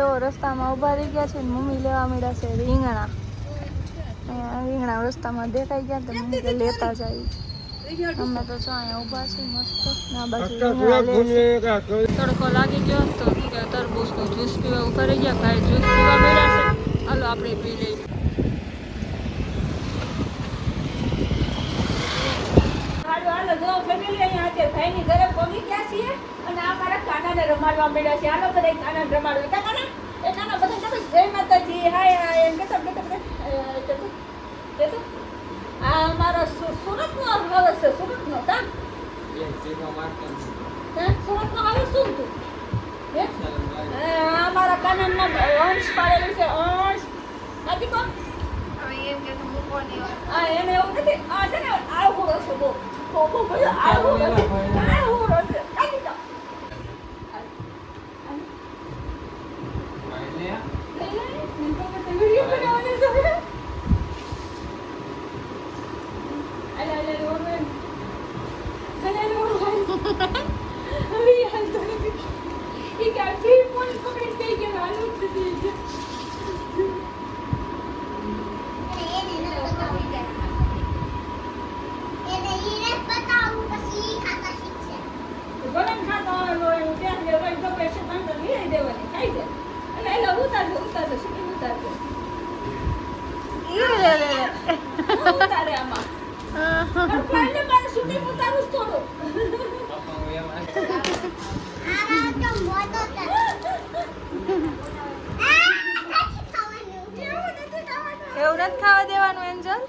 જો રસ્તામાં ઊભા રહી ગયા છે ને મમ્મી લેવા મળ્યા છે રીંગણા. રીંગણા રસ્તામાં દેખાઈ ગયા તો મમ્મી કે લેતા જાય. અમે તો જો અહીંયા ઊભા છે મસ્ત. ના બાજુ તડકો લાગી ગયો તો તરબૂચનું જ્યુસ પીવા ઊભા રહી ગયા. ભાઈ જ્યુસ પીવા મળ્યા છે. હાલો આપણે પી લઈએ. ભાઈની ઘરે પહોંચી ગયા છીએ અને આ મારા કાનાને રમાડવા મળ્યા છે. હાલો બધા કાનાને રમાડવા. કાના એ કાના બધા તમે જય માતાજી હાય હાય એમ કેતો આ મારો સુરતનો આવે છે. સુરતનો તા સુરતનો આવે શું તું આ મારા કાનાના અંશ પાડેલું છે. અંશ નથી કોણ એમ કે મૂકવાની હા એને એવું નથી. આ છે ને આવું હશે બહુ એવું નથી ખાવા દેવાનું એન્જલ.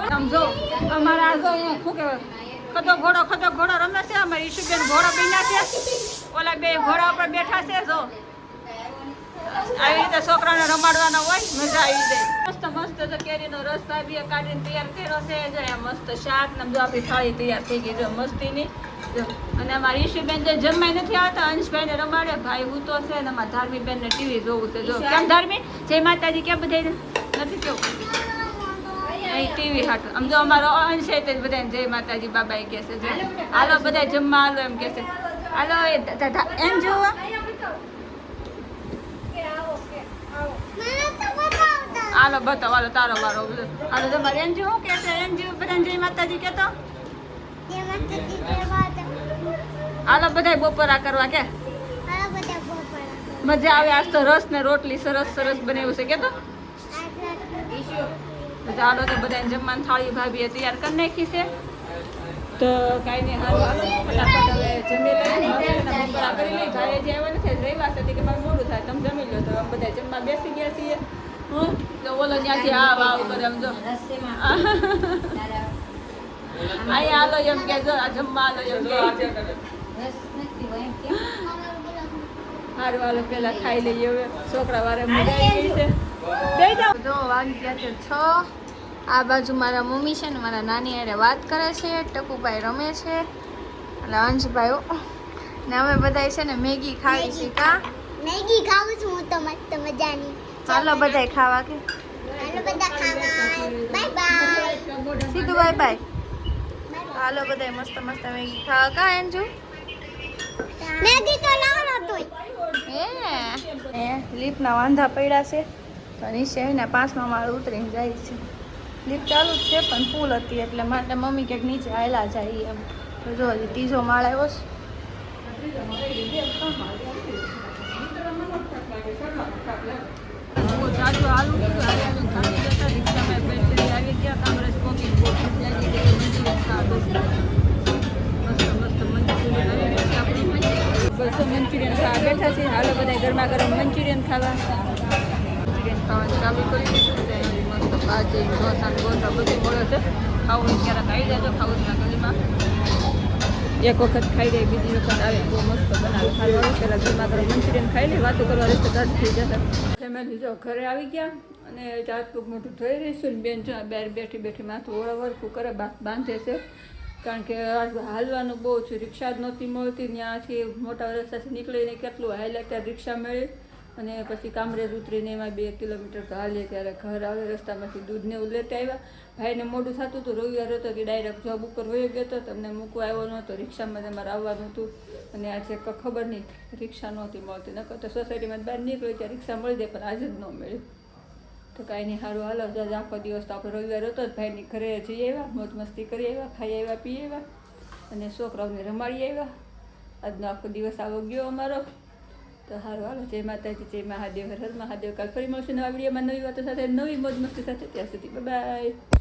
સમજો અમારા આ જો શું કહેવાય ખતો ઘોડો રમે છે. અમારી ઈશુબેન ઘોડો બન્યા છે. ઓલા બે ઘોડા ઉપર બેઠા છે. જો આવી રીતે છોકરાને રમાડવાના હોય મજા આવી જાય. મસ્ત મસ્ત જો કેરીનો રસ ભાભીએ કાઢીને તૈયાર કર્યો છે. જો આ મસ્ત શાક ને જો આપણી થાળી તૈયાર થઈ ગઈ જો મસ્તીની. અને અમારી ઈશુબેન જે જમવાય નથી આવતા અંશભાઈને રમાડે. ભાઈ હું તો છે ને અમારા ધાર્મીબેન ને ટીવી જોવું છે. જો કેમ ધાર્મી જય માતાજી કેમ બધાને નથી કેવું ટીવી હાટું આમ જો અમારો અંશ છે તે બધાને જય માતાજી બાબા કહે છે. હાલો બધા જમવા હાલો એમ કે છે. હાલો એમ જોવો હાલો બતાવો હાલો તારો મારો હાલો તમારે એમ શું કે છે. એમ જેવું બધાને જય માતાજી કહેતો હાલો બધા બપોરા કરવા કે મજા આવે. આજ તો રસ ને રોટલી સરસ સરસ બનાવ્યું છે કે તો ચાલો તો બધાને જમવાની થાળી ભાભીએ તૈયાર કરી નાખી છે. તો કાંઈ નહીં હાલો ફટાફટ હવે જમી લઈએ. બપોરા કરી લઈ ઘરે જે આવ્યા નથી રવિવાર હતી કે મારે મોડું થાય તમે જમી લો. તો બધા જમવા બેસી ગયા છીએ. તો ઓલો ત્યાંથી આવ કરે એમ જો અહીંયા હાલો એમ કે જો આ જમવા હાલો એમ કે સારું હાલો પેલા ખાઈ લઈએ. હવે છોકરા વારે મજા આવી ગઈ છે. જો વાગી ગયા છે 6. આ બાજુ મારા મમ્મી છે ને મારા નાની હારે વાત કરે છે. ટકુભાઈ રમે છે એટલે અંશભાઈ ને અમે બધા છે ને મેગી ખાવી છે. કા મેગી ખાવું છું હું તો મસ્ત મજાની. ચાલો બધા ખાવા કે હાલો બધા ખાવા. Bye bye. સીધું બાય બાય. હાલો બધા મસ્ત મસ્ત મેગી ખાવા. કા અંજુ મેગી તો લાવવાનો તોય એ લીપના વાંધા પડ્યા છે. તો નીચે ને 5મા માળ ઉતરીને જાય છે. લીપ ચાલુ જ છે પણ ફૂલ હતી એટલે માટે મમ્મી ક્યાંક નીચે આવેલા જાય એમ. તો જો હજી 3જો માળ આવ્યો છે. બસો મંચુરિયન ખાવા બેઠા છે. હાલો બધા ગરમા ગરમ મંચુરિયન ખાવા. મંચુરિયન ખાવાનું ચાલુ કરી દીધું. મસ્ત ભાજી ઢોસા ગોસા બધું મળે છે. ખાવું ક્યારેક આવી જાય તો ખાવું ના ગલીમાં એક વખત ખાઈ લે બીજી વખત આવે બહુ મસ્ત બનાવે ખાવાનું પહેલાં ઘરમાં ગરમ મંચુરિયન ખાઈ લે વાતો કરવા રહેશે ઘર થઈ જશે ફેમિલી જો ઘરે આવી ગયા અને હાથ પગ મોટું ધોઈ રહીશું ને બેન જો બહાર બેઠી બેઠી માથું ઓળવરખું કરે બાંધે છે કારણ કે હાલવાનું બહુ છે રિક્ષા જ નહોતી મળતી ત્યાંથી મોટા રસ્તાથી નીકળીને કેટલું હાલે ત્યારે રિક્ષા મળી અને પછી કામરેજ ઉતરીને એમાં 2 કિલોમીટર તો હાલીએ ત્યારે ઘર આવે રસ્તામાંથી દૂધને એવું લેતા આવ્યા ભાઈને મોડું થતું હતું રવિવાર હતો કે ડાયરેક્ટ જોબ ઉપર વયો ગયો હતો તમને મૂકવા આવ્યો નહોતો રિક્ષામાં તમારે આવવાનું હતું અને આજે ખબર નહીં રિક્ષા નહોતી મળતી નકર તો સોસાયટીમાં બહાર નીકળી ત્યાં રિક્ષા મળી જાય પણ આજે જ ન મળી તો કાંઈ નહીં સારું હાલો જ આખો દિવસ તો આપણે રવિવાર હતો જ ભાઈની ઘરે જઈ આવ્યા મોજ મસ્તી કરી આવ્યા ખાઈ આવ્યા પી આવ્યા અને છોકરાઓને રમાડી આવ્યા આજનો આખો દિવસ આવો ગયો અમારો તો સારું હાલો જય માતાજી જય મહાદેવ હર હર મહાદેવ કાલ ફરી મળશું નવા વિડીયોમાં નવી વાતો સાથે નવી મોજ મસ્તી સાથે ત્યાં સુધી બાય.